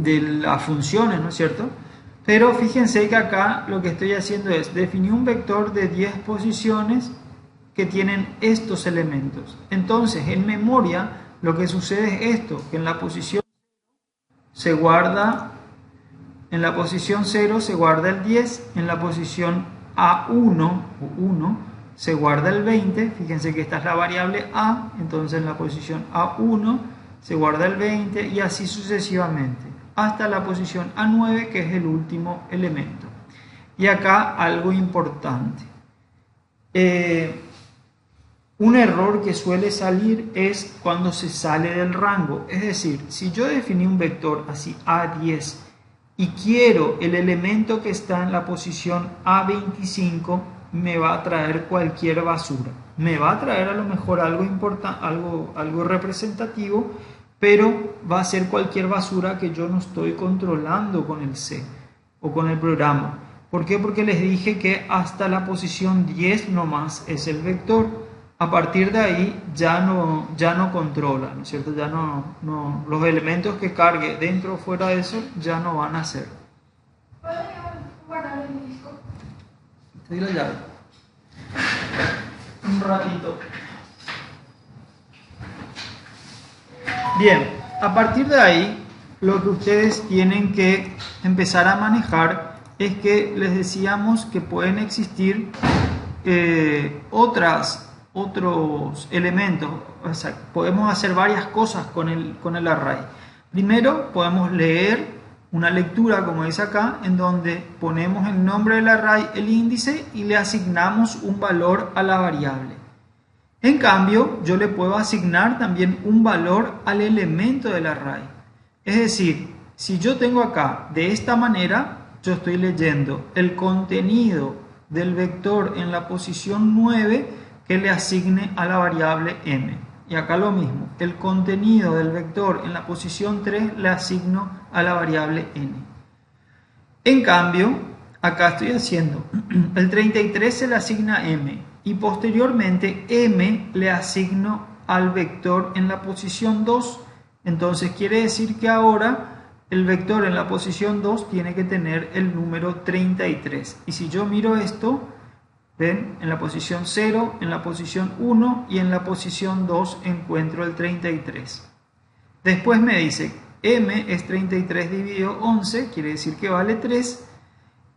de las funciones, ¿no es cierto? Pero fíjense que acá lo que estoy haciendo es definir un vector de 10 posiciones que tienen estos elementos. Entonces, en memoria, lo que sucede es esto, que en la posición se guarda, en la posición 0 se guarda el 10, en la posición A1 o 1 se guarda el 20, fíjense que esta es la variable A, entonces en la posición A1 se guarda el 20 y así sucesivamente, hasta la posición A9 que es el último elemento. Y acá algo importante. Un error que suele salir es cuando se sale del rango, es decir, si yo definí un vector así A10 y quiero el elemento que está en la posición A25, me va a traer cualquier basura. Me va a traer a lo mejor algo importante, algo representativo, pero va a ser cualquier basura que yo no estoy controlando con el C o con el programa. ¿Por qué? Porque les dije que hasta la posición 10 nomás es el vector. A partir de ahí ya no controla, ¿no es cierto? Ya no, los elementos que cargue dentro o fuera de eso ya no van a ser. Te doy la llave. Un ratito. Bien, a partir de ahí, lo que ustedes tienen que empezar a manejar es que les decíamos que pueden existir otros elementos. O sea, podemos hacer varias cosas con el array. Primero, podemos leer una lectura, como dice acá, en donde ponemos el nombre del array, el índice, y le asignamos un valor a la variable. En cambio, yo le puedo asignar también un valor al elemento del array. Es decir, si yo tengo acá de esta manera, yo estoy leyendo el contenido del vector en la posición 9 que le asigne a la variable m. Y acá lo mismo, el contenido del vector en la posición 3 le asigno a la variable n. En cambio, acá estoy haciendo, el 33 se le asigna m y posteriormente m le asigno al vector en la posición 2. Entonces quiere decir que ahora el vector en la posición 2 tiene que tener el número 33. Y si yo miro esto, ven, en la posición 0, en la posición 1 y en la posición 2 encuentro el 33. Después me dice, m es 33 dividido 11, quiere decir que vale 3,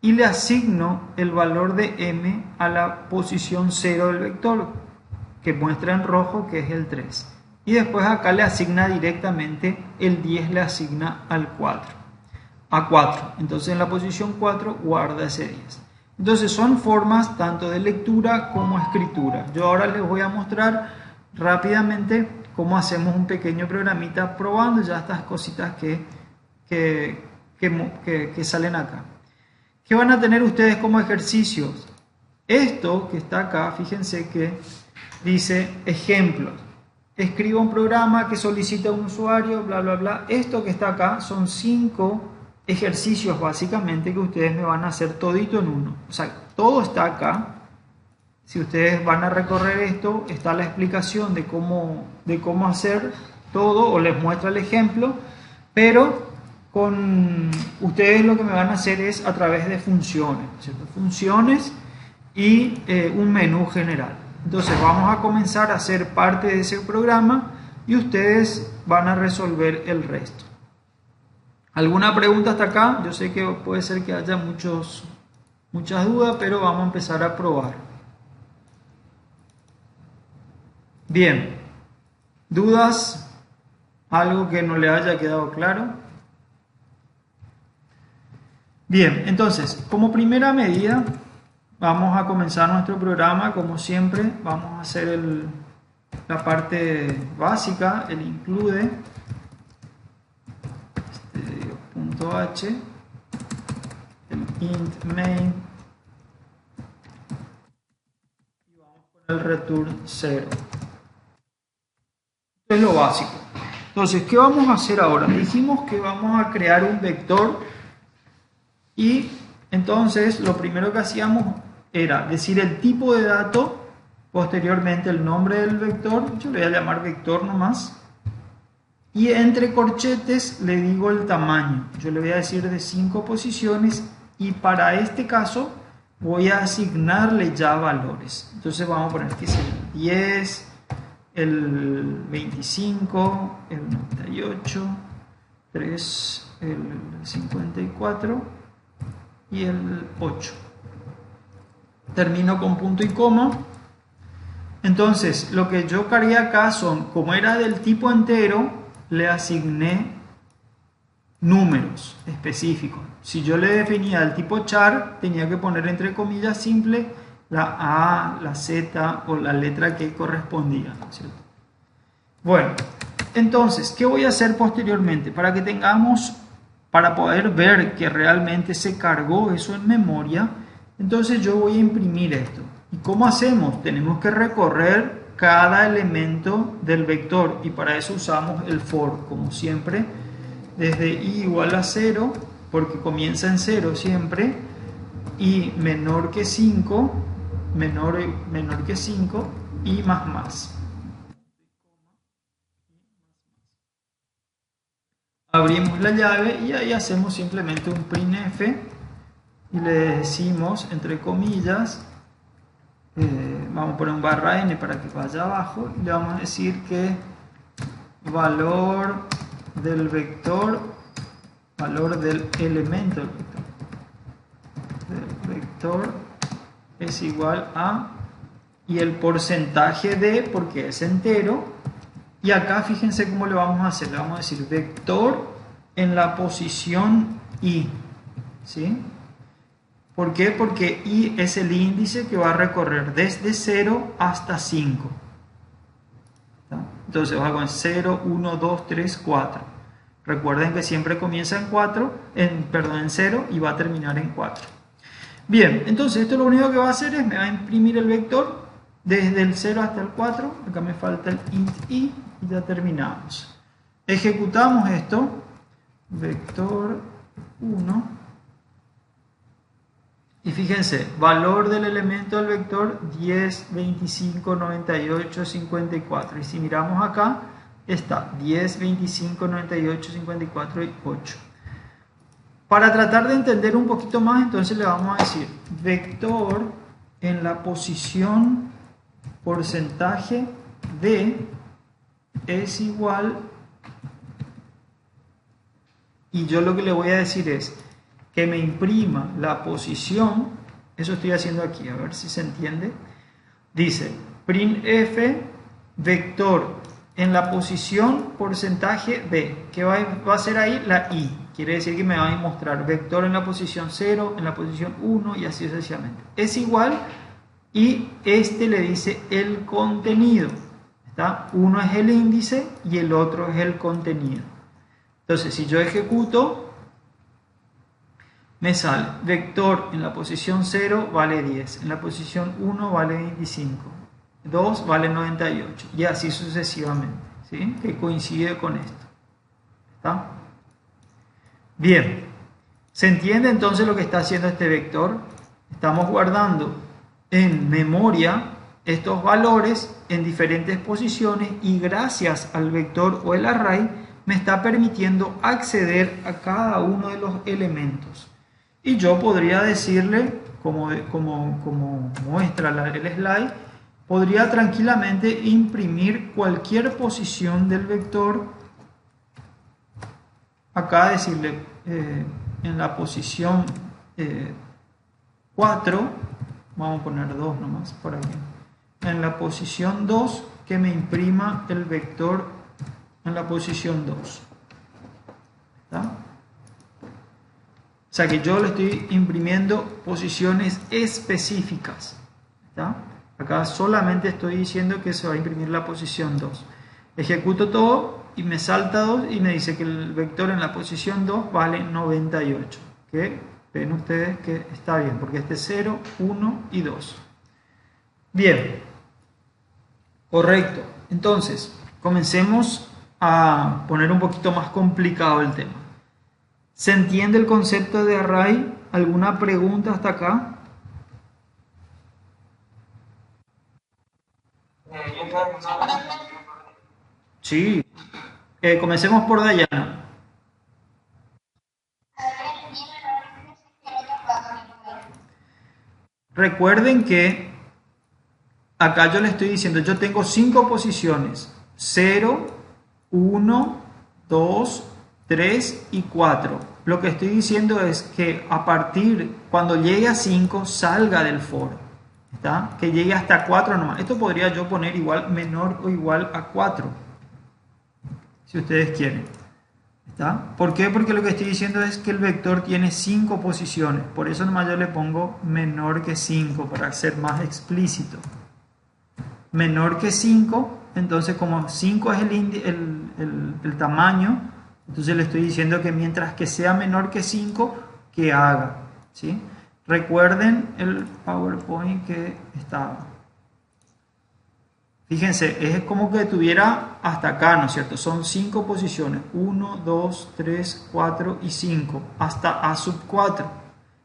y le asigno el valor de m a la posición 0 del vector, que muestra en rojo que es el 3. Y después acá le asigna directamente el 10, le asigna al 4, a 4. Entonces en la posición 4 guarda ese 10. Entonces son formas tanto de lectura como escritura. Yo ahora les voy a mostrar rápidamente cómo hacemos un pequeño programita probando ya estas cositas que salen acá. ¿Qué van a tener ustedes como ejercicios? Esto que está acá, fíjense que dice ejemplos. Escriba un programa que solicita a un usuario, bla, bla, bla. Esto que está acá son 5 ejercicios básicamente que ustedes me van a hacer todito en uno. O sea, todo está acá. Si ustedes van a recorrer esto, está la explicación de cómo hacer todo, o les muestra el ejemplo, pero con ustedes lo que me van a hacer es a través de funciones, ¿cierto? Funciones y un menú general. Entonces vamos a comenzar a hacer parte de ese programa y ustedes van a resolver el resto. ¿Alguna pregunta hasta acá? Yo sé que puede ser que haya muchas dudas, pero vamos a empezar a probar. Bien, ¿dudas? ¿Algo que no le haya quedado claro? Bien, entonces, como primera medida, vamos a comenzar nuestro programa. Como siempre, vamos a hacer la parte básica, el include, .h, el int main, y vamos con el return 0. Esto es lo básico. Entonces, ¿qué vamos a hacer ahora? Dijimos que vamos a crear un vector y entonces lo primero que hacíamos era decir el tipo de dato, posteriormente el nombre del vector, yo le voy a llamar vector nomás, Y entre corchetes le digo el tamaño. Yo le voy a decir de 5 posiciones y para este caso voy a asignarle ya valores. Entonces vamos a poner que es el 10, el 25, el 98, 3, el 54 y el 8. Termino con punto y coma. Entonces lo que yo cargué acá son, como era del tipo entero, le asigné números específicos. Si yo le definía el tipo char, tenía que poner entre comillas simple la A, la Z o la letra que correspondía, ¿cierto? Bueno, entonces, ¿qué voy a hacer posteriormente? Para poder ver que realmente se cargó eso en memoria, entonces yo voy a imprimir esto. ¿Y cómo hacemos? Tenemos que recorrer cada elemento del vector y para eso usamos el for, como siempre, desde i igual a 0, porque comienza en 0 siempre, y menor que 5, menor que 5 y más. Abrimos la llave y ahí hacemos simplemente un printf y le decimos, entre comillas, vamos a poner un barra n para que vaya abajo y le vamos a decir que valor del vector, valor del elemento del vector es igual a, y el porcentaje de, porque es entero, y acá fíjense cómo le vamos a hacer, le vamos a decir vector en la posición i, ¿sí? ¿Por qué? Porque i es el índice que va a recorrer desde 0 hasta 5. ¿Tá? Entonces va con 0, 1, 2, 3, 4. Recuerden que siempre comienza en 4, en 0 y va a terminar en 4. Bien, entonces esto lo único que va a hacer es me va a imprimir el vector desde el 0 hasta el 4. Acá me falta el int i y ya terminamos. Ejecutamos esto, vector 1. Y fíjense, valor del elemento del vector 10, 25, 98, 54. Y si miramos acá, está 10, 25, 98, 54 y 8. Para tratar de entender un poquito más, entonces le vamos a decir vector en la posición porcentaje de es igual, y yo lo que le voy a decir es que me imprima la posición, eso estoy haciendo aquí, a ver si se entiende. Dice printf vector en la posición porcentaje b, que va a ser ahí la i, quiere decir que me va a mostrar vector en la posición 0, en la posición 1 y así sucesivamente. Es igual, y este le dice el contenido, ¿está? Uno es el índice y el otro es el contenido. Entonces si yo ejecuto, me sale vector en la posición 0 vale 10, en la posición 1 vale 25, 2 vale 98 y así sucesivamente, ¿sí? Que coincide con esto. ¿Está? Bien, ¿se entiende entonces lo que está haciendo este vector? Estamos guardando en memoria estos valores en diferentes posiciones y gracias al vector o el array me está permitiendo acceder a cada uno de los elementos. Y yo podría decirle, como muestra el slide, podría tranquilamente imprimir cualquier posición del vector. Acá decirle en la posición 4, vamos a poner 2 nomás por aquí. En la posición 2, que me imprima el vector en la posición 2. ¿Está? O sea que yo le estoy imprimiendo posiciones específicas. ¿Está? Acá solamente estoy diciendo que se va a imprimir la posición 2. Ejecuto todo y me salta 2 y me dice que el vector en la posición 2 vale 98. Que ven ustedes que está bien, porque este es 0, 1 y 2. Bien, correcto. Entonces, comencemos a poner un poquito más complicado el tema. ¿Se entiende el concepto de array? ¿Alguna pregunta hasta acá? Sí, Comencemos por Dayana. Recuerden que acá yo le estoy diciendo, yo tengo 5 posiciones, 0, 1, 2, 3 y 4. Lo que estoy diciendo es que a partir, cuando llegue a 5, salga del for. ¿Está? Que llegue hasta 4 nomás. Esto podría yo poner igual, menor o igual a 4. Si ustedes quieren. ¿Está? ¿Por qué? Porque lo que estoy diciendo es que el vector tiene 5 posiciones. Por eso nomás yo le pongo menor que 5 para ser más explícito. Menor que 5, entonces como 5 es el tamaño, entonces le estoy diciendo que mientras que sea menor que 5, que haga. ¿Sí? Recuerden el PowerPoint que estaba. Fíjense, es como que tuviera hasta acá, ¿no es cierto? Son 5 posiciones, 1, 2, 3, 4 y 5, hasta A sub 4.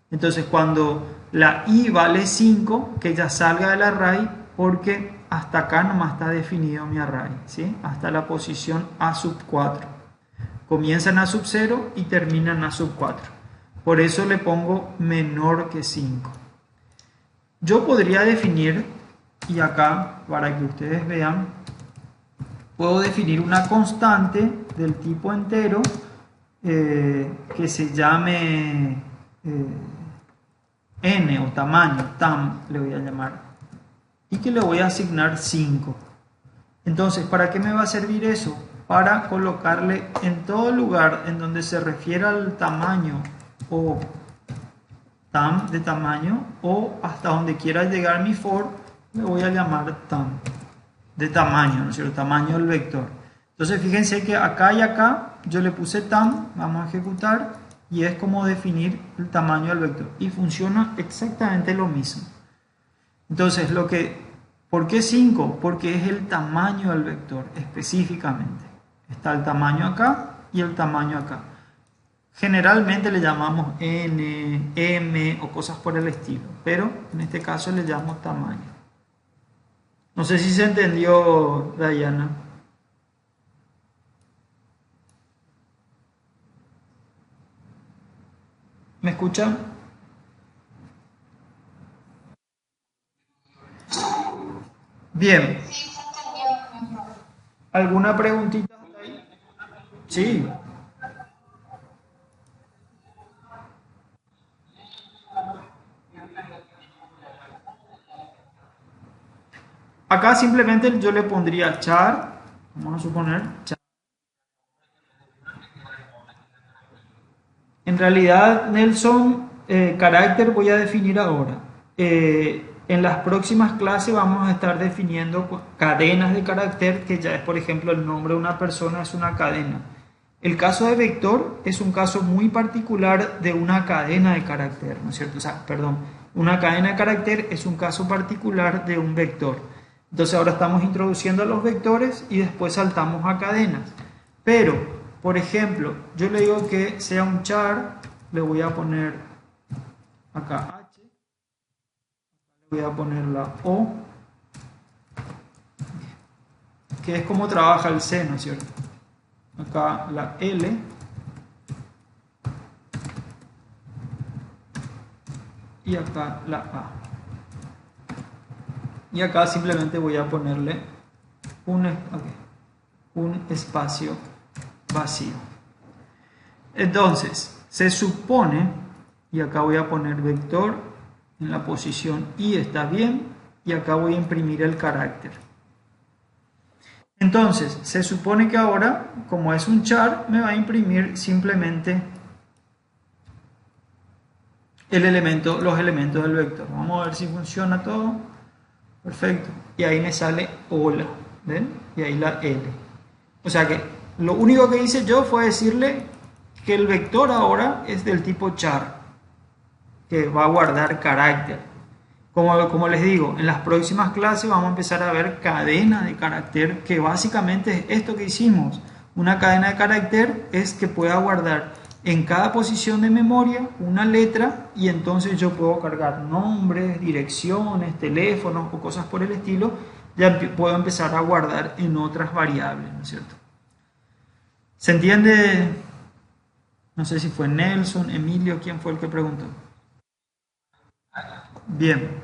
Entonces cuando la I vale 5, que ya salga del array, porque hasta acá nomás está definido mi array, ¿sí? Hasta la posición A sub 4. Comienza en A sub 0 y termina en A sub 4. Por eso le pongo menor que 5. Yo podría definir, y acá, para que ustedes vean, puedo definir una constante del tipo entero que se llame n o tamaño, tam le voy a llamar, y que le voy a asignar 5. Entonces, ¿para qué me va a servir eso? Para colocarle en todo lugar en donde se refiera al tamaño o tam de tamaño, o hasta donde quiera llegar mi for, le voy a llamar tam de tamaño, ¿no es cierto? Tamaño del vector. Entonces fíjense que acá y acá yo le puse tam, vamos a ejecutar, y es como definir el tamaño del vector, y funciona exactamente lo mismo. Entonces ¿por qué 5? Porque es el tamaño del vector específicamente. Está el tamaño acá y el tamaño acá. Generalmente le llamamos n, m o cosas por el estilo, pero en este caso le llamo tamaño. No sé si se entendió, Dayana. ¿Me escuchan? Bien. ¿Alguna preguntita hasta ahí? Sí. Acá simplemente yo le pondría char, vamos a suponer, char. En realidad, Nelson, carácter voy a definir ahora. En las próximas clases vamos a estar definiendo cadenas de carácter, que ya es, por ejemplo, el nombre de una persona es una cadena. El caso de vector es un caso muy particular de una cadena de carácter, ¿no es cierto? O sea, perdón, una cadena de carácter es un caso particular de un vector. Entonces ahora estamos introduciendo los vectores y después saltamos a cadenas. Pero, por ejemplo, yo le digo que sea un char, le voy a poner acá H, le voy a poner la O, que es como trabaja el C, ¿no es cierto? Acá la L, y acá la A. Y acá simplemente voy a ponerle un espacio vacío. Entonces, se supone, y acá voy a poner vector en la posición I, está bien, y acá voy a imprimir el carácter. Entonces, se supone que ahora, como es un char, me va a imprimir simplemente los elementos del vector. Vamos a ver si funciona todo. Perfecto. Y ahí me sale hola. ¿Ven? Y ahí la L. O sea que lo único que hice yo fue decirle que el vector ahora es del tipo char, que va a guardar carácter. Como les digo, en las próximas clases vamos a empezar a ver cadenas de carácter, que básicamente es esto que hicimos. Una cadena de carácter es que pueda guardar en cada posición de memoria una letra, y entonces yo puedo cargar nombres, direcciones, teléfonos o cosas por el estilo. Ya puedo empezar a guardar en otras variables, ¿no es cierto? ¿Se entiende? No sé si fue Nelson, Emilio, ¿quién fue el que preguntó? Bien.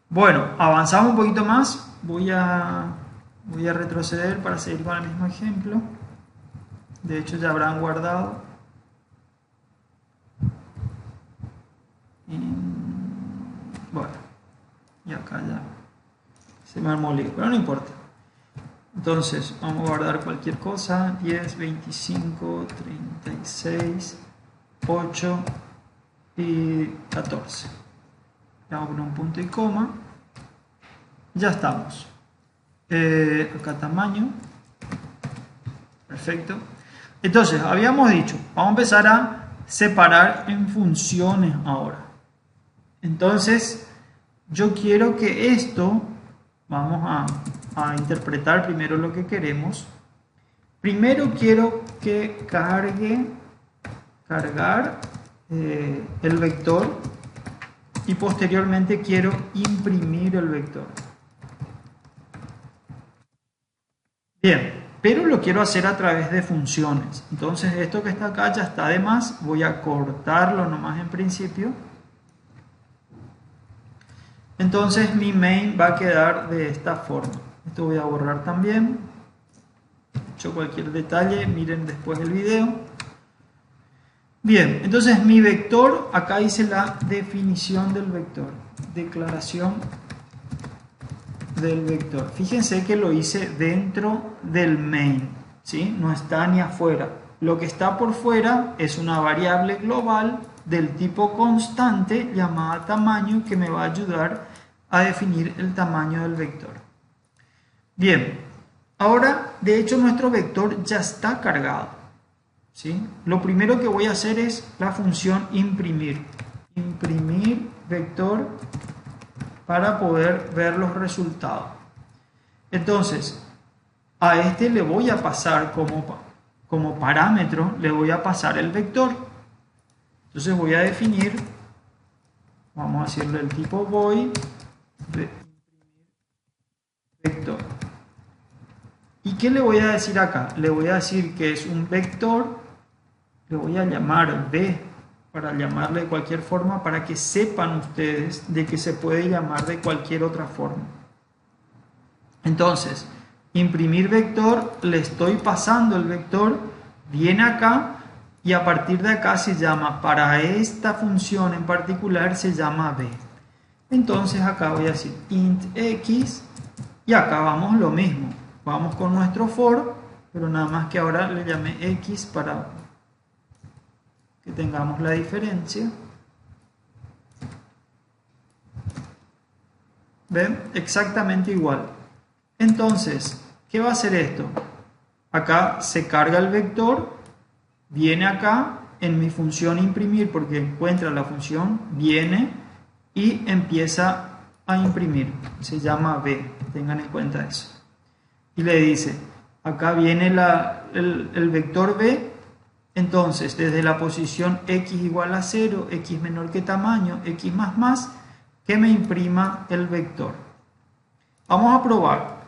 Bueno, avanzamos un poquito más. Voy a retroceder para seguir con el mismo ejemplo. De hecho, ya habrán guardado. Bueno, y acá ya se me armó lío, pero no importa. Entonces, vamos a guardar cualquier cosa. 10, 25, 36, 8 y 14. Vamos a poner un punto y coma. Ya estamos. Acá tamaño. Perfecto. Entonces, habíamos dicho, vamos a empezar a separar en funciones ahora. Entonces, yo quiero que esto, vamos a interpretar primero lo que queremos. Primero quiero que cargar el vector y posteriormente quiero imprimir el vector. Bien, pero lo quiero hacer a través de funciones. Entonces esto que está acá ya está de más. Voy a cortarlo nomás en principio. Entonces mi main va a quedar de esta forma. Esto voy a borrar también. He hecho cualquier detalle, miren después el video. Bien, entonces mi vector, acá hice la definición del vector. Declaración del vector. Fíjense que lo hice dentro del main, ¿sí? No está ni afuera. Lo que está por fuera es una variable global del tipo constante llamada tamaño que me va a ayudar a definir el tamaño del vector. Bien, ahora de hecho nuestro vector ya está cargado, ¿sí? Lo primero que voy a hacer es la función imprimir. Imprimir vector para poder ver los resultados. Entonces, a este le voy a pasar como parámetro, le voy a pasar el vector. Entonces voy a definir, vamos a decirle el tipo void de vector. ¿Y qué le voy a decir acá? Le voy a decir que es un vector, le voy a llamar b, para llamarle de cualquier forma, para que sepan ustedes de que se puede llamar de cualquier otra forma. Entonces, imprimir vector, le estoy pasando el vector, viene acá y a partir de acá se llama, para esta función en particular se llama b. Entonces acá voy a decir int x y acá vamos lo mismo. Vamos con nuestro for, pero nada más que ahora le llamé x para que tengamos la diferencia. ¿Ven? Exactamente igual. Entonces, ¿qué va a hacer esto? Acá se carga el vector, viene acá en mi función imprimir porque encuentra la función, viene y empieza a imprimir. Se llama b, tengan en cuenta eso. Y le dice, acá viene el vector b. Entonces, desde la posición x igual a 0, x menor que tamaño, x más, que me imprima el vector. Vamos a probar.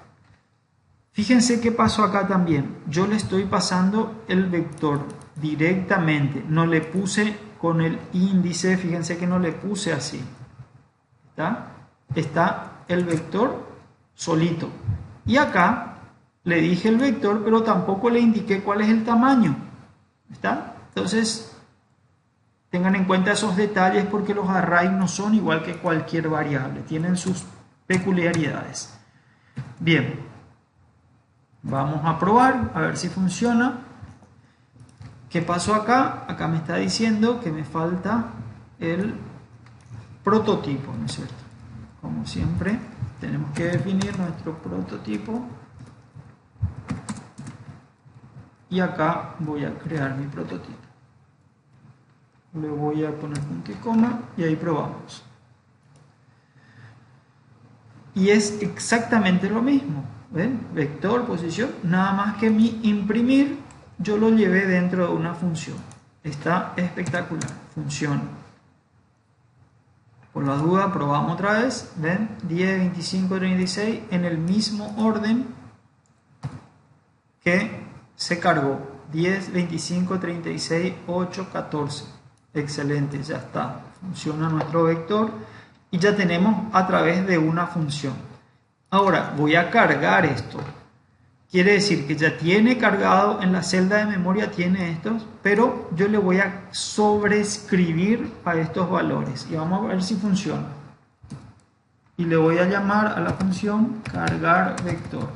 Fíjense qué pasó acá también. Yo le estoy pasando el vector directamente. No le puse con el índice, fíjense que no le puse así. Está el vector solito. Y acá le dije el vector, pero tampoco le indiqué cuál es el tamaño. ¿Está? Entonces, tengan en cuenta esos detalles porque los arrays no son igual que cualquier variable, tienen sus peculiaridades. Bien, vamos a probar, a ver si funciona. ¿Qué pasó acá? Acá me está diciendo que me falta el prototipo, ¿no es cierto? Como siempre, tenemos que definir nuestro prototipo. Y acá voy a crear mi prototipo. Le voy a poner punto y coma y ahí probamos. Y es exactamente lo mismo. ¿Ven? Vector, posición, nada más que mi imprimir yo lo llevé dentro de una función. Está espectacular, funciona. Por la duda probamos otra vez. ¿Ven? 10, 25, 36 en el mismo orden que se cargó. 10, 25, 36, 8, 14. Excelente, ya está. Funciona nuestro vector y ya tenemos a través de una función. Ahora voy a cargar esto. Quiere decir que ya tiene cargado en la celda de memoria, tiene estos, pero yo le voy a sobreescribir a estos valores y vamos a ver si funciona. Y le voy a llamar a la función cargar vector.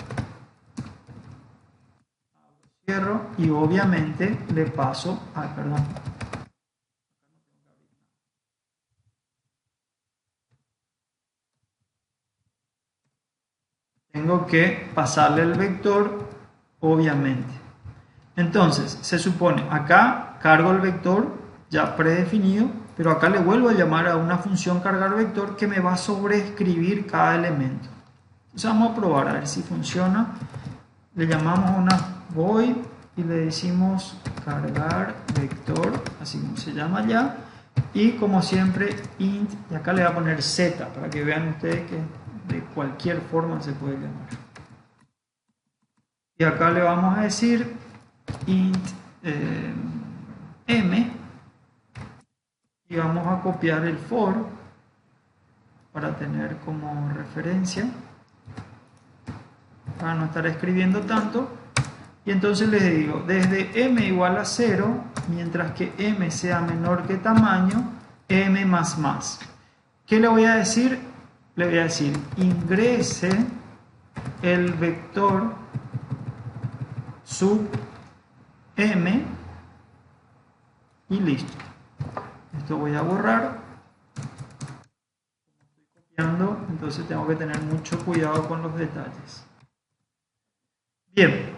Cierro y obviamente le paso perdón. Tengo que pasarle el vector, obviamente. Entonces, se supone, acá cargo el vector ya predefinido, pero acá le vuelvo a llamar a una función cargar vector que me va a sobreescribir cada elemento. Entonces vamos a probar a ver si funciona. Le llamamos a una void y le decimos cargar vector, así como se llama ya. Y como siempre, int, y acá le voy a poner z, para que vean ustedes que de cualquier forma se puede llamar. Y acá le vamos a decir int m y vamos a copiar el for para tener como referencia, para no estar escribiendo tanto. Y entonces les digo, desde m igual a 0, mientras que m sea menor que tamaño, m más más. ¿Qué le voy a decir? Le voy a decir, ingrese el vector sub m y listo. Esto voy a borrar. Estoy copiando, entonces tengo que tener mucho cuidado con los detalles. Bien.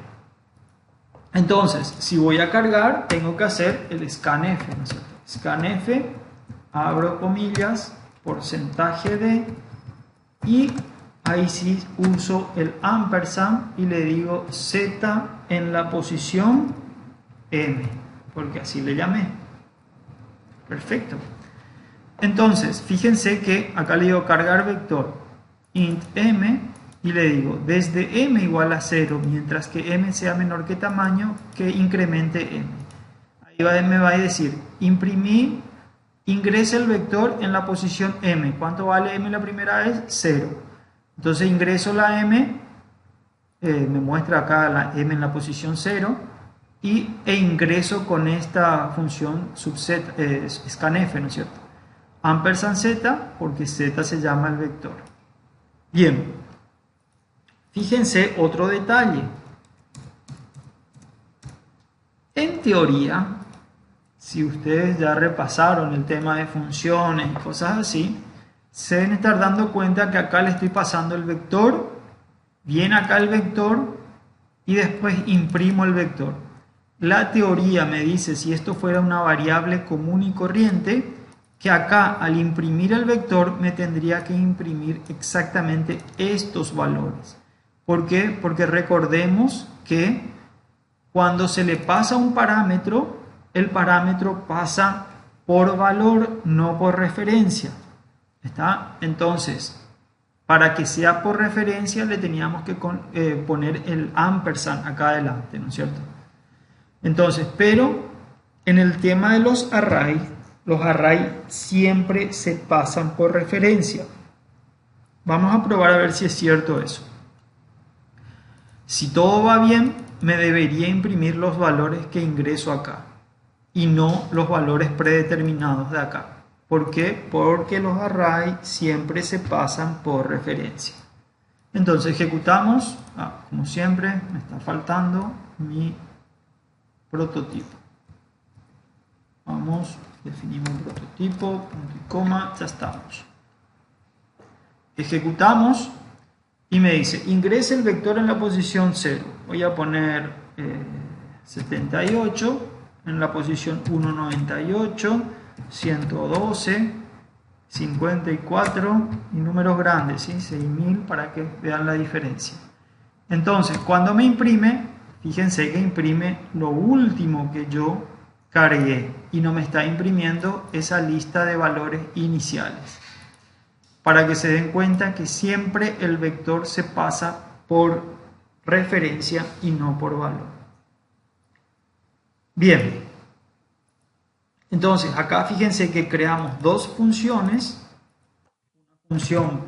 Entonces, si voy a cargar, tengo que hacer el scanf, ¿no es cierto? Scanf, abro comillas, porcentaje de, y ahí sí uso el ampersand y le digo z en la posición m, porque así le llamé. Perfecto. Entonces, fíjense que acá le digo cargar vector int m y le digo desde m igual a 0, mientras que m sea menor que tamaño, que incremente m. Ahí me va a decir imprimir, ingrese el vector en la posición m. ¿Cuánto vale m la primera vez? 0. Entonces ingreso la m, me muestra acá la m en la posición 0 e ingreso con esta función subset, scanf, ¿no es cierto? Ampersand z, porque z se llama el vector. Bien. Fíjense otro detalle. En teoría, si ustedes ya repasaron el tema de funciones y cosas así, se deben estar dando cuenta que acá le estoy pasando el vector, viene acá el vector y después imprimo el vector. La teoría me dice, si esto fuera una variable común y corriente, que acá al imprimir el vector me tendría que imprimir exactamente estos valores. ¿Por qué? Porque recordemos que cuando se le pasa un parámetro, el parámetro pasa por valor, no por referencia. ¿Está? Entonces, para que sea por referencia, le teníamos que poner el ampersand acá adelante, ¿no es cierto? Entonces, pero en el tema de los arrays siempre se pasan por referencia. Vamos a probar a ver si es cierto eso. Si todo va bien, me debería imprimir los valores que ingreso acá y no los valores predeterminados de acá. ¿Por qué? Porque los arrays siempre se pasan por referencia. Entonces ejecutamos, como siempre, me está faltando mi prototipo. Vamos, definimos un prototipo, punto y coma, ya estamos. Ejecutamos. Y me dice, ingrese el vector en la posición 0. Voy a poner 78 en la posición 198, 112, 54 y números grandes, ¿sí? 6000 para que vean la diferencia. Entonces, cuando me imprime, fíjense que imprime lo último que yo cargué y no me está imprimiendo esa lista de valores iniciales. Para que se den cuenta que siempre el vector se pasa por referencia y no por valor. Bien, entonces acá fíjense que creamos dos funciones, una función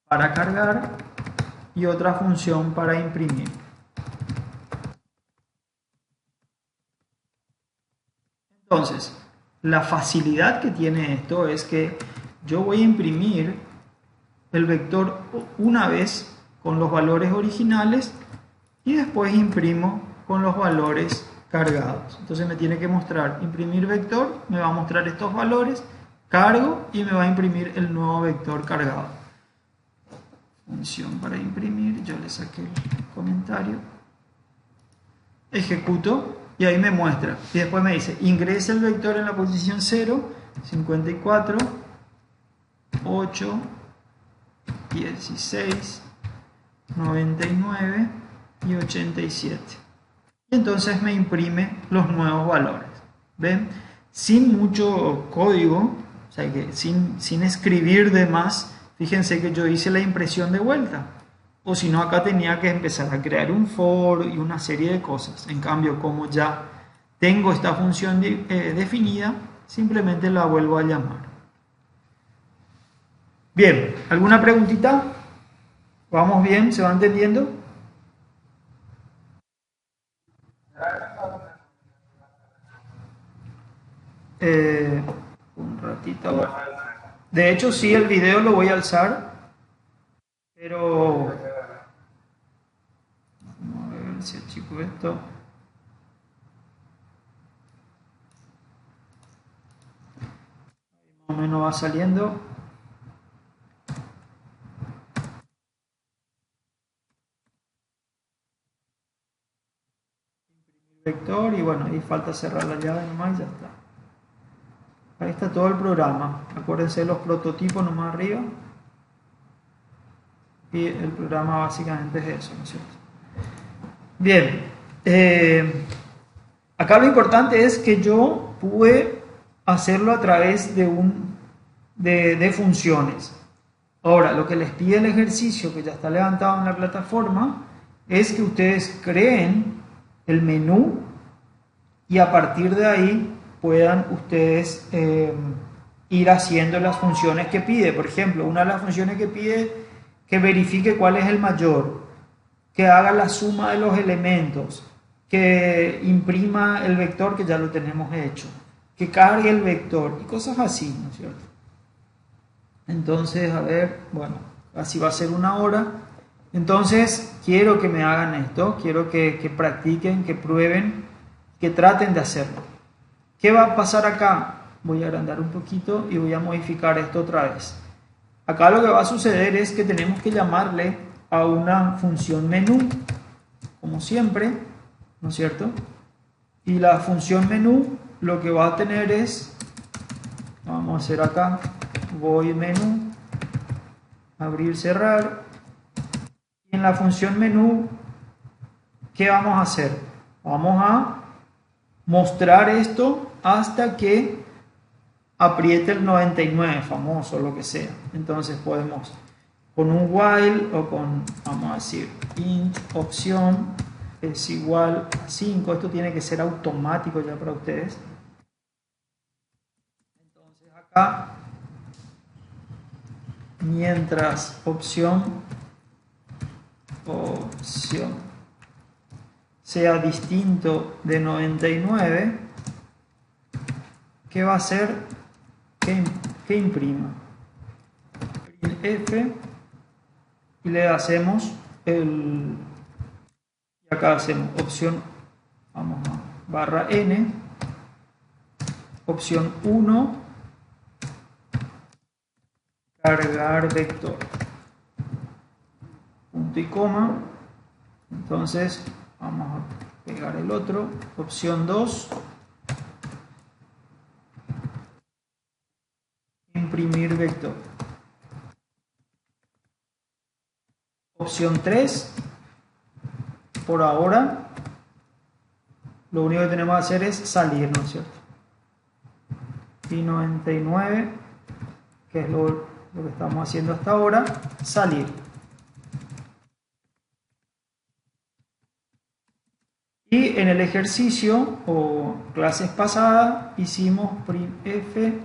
para cargar y otra función para imprimir. Entonces, la facilidad que tiene esto es que yo voy a imprimir el vector una vez con los valores originales y después imprimo con los valores cargados. Entonces me tiene que mostrar imprimir vector, me va a mostrar estos valores, cargo y me va a imprimir el nuevo vector cargado. Función para imprimir, yo le saqué el comentario, ejecuto y ahí me muestra y después me dice ingresa el vector en la posición 0, 54, 8, 16, 99 y 87. Y entonces me imprime los nuevos valores. ¿Ven? Sin mucho código, o sea que sin escribir de más, fíjense que yo hice la impresión de vuelta. O si no, acá tenía que empezar a crear un for y una serie de cosas. En cambio, como ya tengo esta función definida, simplemente la vuelvo a llamar. Bien, ¿alguna preguntita? ¿Vamos bien? ¿Se va entendiendo? Un ratito. De hecho, sí, el video lo voy a alzar, pero vamos a ver si achico esto. Más o menos va saliendo. Vector y bueno, ahí falta cerrar la llave nomás y ya está. Ahí está todo el programa. Acuérdense de los prototipos nomás arriba. Y el programa básicamente es eso, ¿no es cierto? Bien. Acá lo importante es que yo pude hacerlo a través de funciones. Ahora, lo que les pide el ejercicio que ya está levantado en la plataforma es que ustedes creen el menú y a partir de ahí puedan ustedes ir haciendo las funciones que pide. Por ejemplo, una de las funciones que pide que verifique cuál es el mayor, que haga la suma de los elementos, que imprima el vector que ya lo tenemos hecho, que cargue el vector y cosas así, ¿no es cierto? Entonces, a ver, bueno, así va a ser una hora. Entonces, quiero que me hagan esto, quiero que practiquen, que prueben, que traten de hacerlo. ¿Qué va a pasar acá? Voy a agrandar un poquito y voy a modificar esto otra vez. Acá lo que va a suceder es que tenemos que llamarle a una función menú, como siempre, ¿no es cierto? Y la función menú lo que va a tener es, vamos a hacer acá, void menú, abrir, cerrar. Y en la función menú, ¿qué vamos a hacer? Vamos a mostrar esto hasta que apriete el 99, famoso, lo que sea. Entonces podemos con un while o con, vamos a decir, int opción es igual a 5. Esto tiene que ser automático ya para ustedes. Entonces acá, mientras opción sea distinto de 99, ¿qué va a hacer? Que imprima F y le hacemos y acá hacemos opción, vamos a barra n, opción 1, cargar vector, punto y coma. Entonces vamos a pegar el otro, opción 2, imprimir vector. Opción 3, por ahora, lo único que tenemos que hacer es salir, ¿no es cierto? Y 99, que es lo que estamos haciendo hasta ahora, salir. Y en el ejercicio o clases pasadas hicimos printf que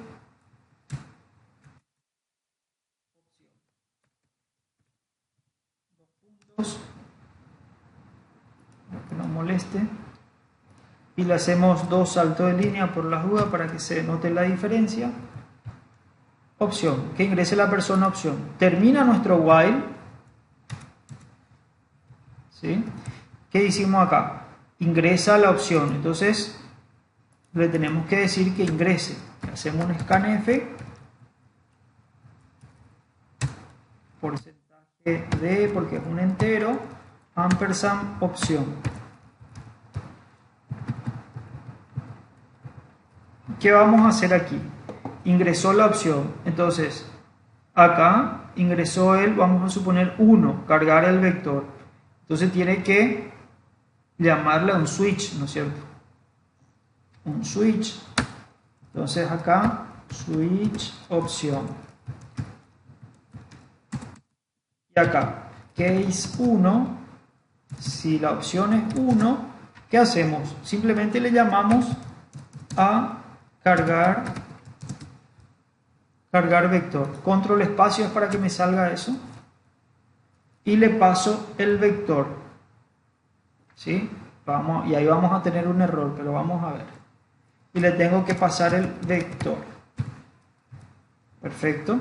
no moleste, y le hacemos 2 saltos de línea por las dudas para que se note la diferencia. Opción, que ingrese la persona, opción. Termina nuestro while, ¿sí? ¿Qué hicimos acá? Ingresa la opción, entonces le tenemos que decir que ingrese. Hacemos un scanf, porcentaje de, porque es un entero, ampersand opción. ¿Qué vamos a hacer aquí? Ingresó la opción, entonces acá ingresó él, vamos a suponer 1, cargar el vector, entonces tiene que llamarle a un switch, ¿no es cierto? Un switch, entonces acá switch opción, y acá case 1, si la opción es 1, ¿qué hacemos? Simplemente le llamamos a cargar vector, control espacio es para que me salga eso, y le paso el vector, ¿sí? Y ahí vamos a tener un error, pero vamos a ver, y le tengo que pasar el vector, perfecto,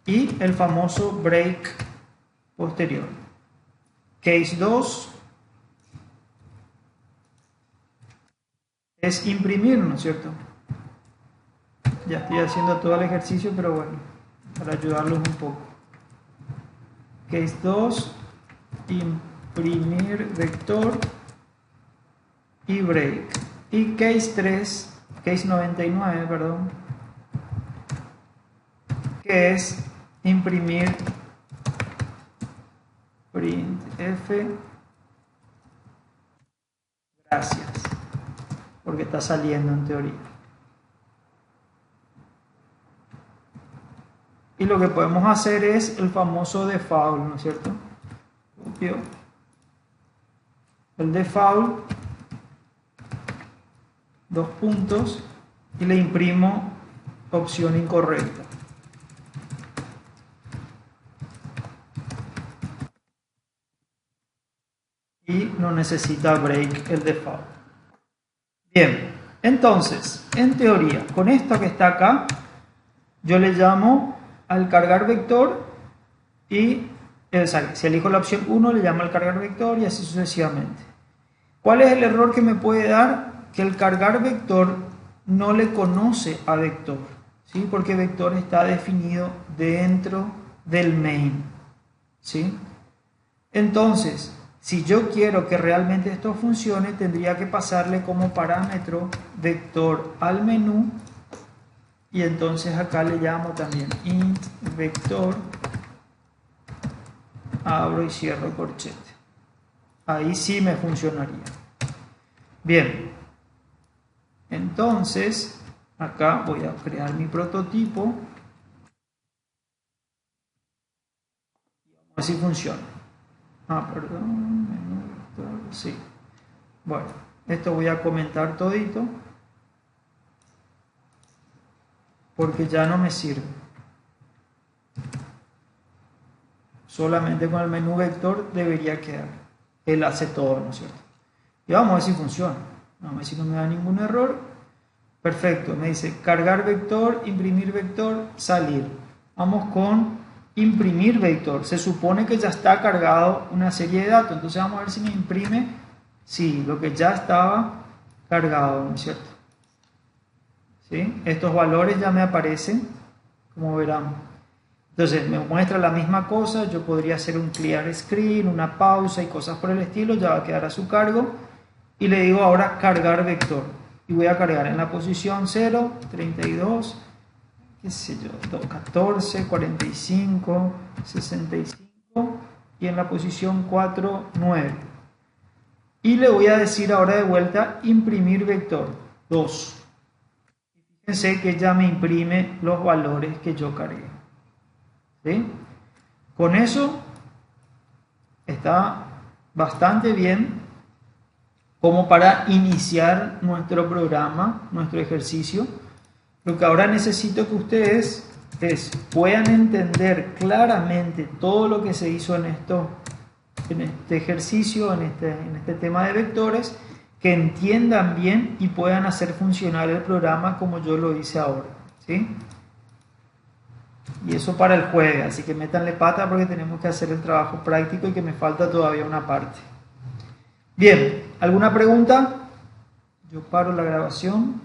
y el famoso break posterior. Case 2 es imprimir, ¿no es cierto? Ya estoy haciendo todo el ejercicio, pero bueno, para ayudarlos un poco. Case 2, imprimir vector y break. Y case 3, case 99, perdón, que es imprimir printf. Gracias, porque está saliendo en teoría. Y lo que podemos hacer es el famoso default, ¿no es cierto? Copio el default, 2 puntos, y le imprimo opción incorrecta. Y no necesita break el default. Bien, entonces, en teoría, con esto que está acá, yo le llamo al cargar vector y si elijo la opción 1 le llamo al cargar vector y así sucesivamente. ¿Cuál es el error que me puede dar? Que el cargar vector no le conoce a vector, ¿sí? Porque vector está definido dentro del main, ¿sí? Entonces, si yo quiero que realmente esto funcione, tendría que pasarle como parámetro vector al menú. Y entonces acá le llamo también int vector, abro y cierro corchete. Ahí sí me funcionaría. Bien, entonces acá voy a crear mi prototipo y vamos a ver si funciona. Perdón, menú vector, sí. Bueno, esto voy a comentar todito porque ya no me sirve. Solamente con el menú vector debería quedar. Él hace todo, ¿no es cierto? Y vamos a ver si funciona. Vamos a ver si no me da ningún error. Perfecto, me dice cargar vector, imprimir vector, salir. Vamos con imprimir vector. Se supone que ya está cargado una serie de datos. Entonces vamos a ver si me imprime. Sí, lo que ya estaba cargado, ¿no es cierto? ¿Sí? Estos valores ya me aparecen, como verán. Entonces me muestra la misma cosa, yo podría hacer un clear screen, una pausa y cosas por el estilo, ya va a quedar a su cargo. Y le digo ahora cargar vector. Y voy a cargar en la posición 0, 32, qué sé yo, 14, 45, 65 y en la posición 4, 9. Y le voy a decir ahora de vuelta imprimir vector 2. Fíjense que ya me imprime los valores que yo cargué. ¿Sí? Con eso está bastante bien. como para iniciar nuestro programa, nuestro ejercicio. Lo que ahora necesito que ustedes puedan entender claramente todo lo que se hizo en este ejercicio, en este tema de vectores, que entiendan bien y puedan hacer funcionar el programa como yo lo hice ahora, ¿sí? Y eso para el jueves, así que métanle pata porque tenemos que hacer el trabajo práctico y que me falta todavía una parte. Bien, ¿alguna pregunta? Yo paro la grabación.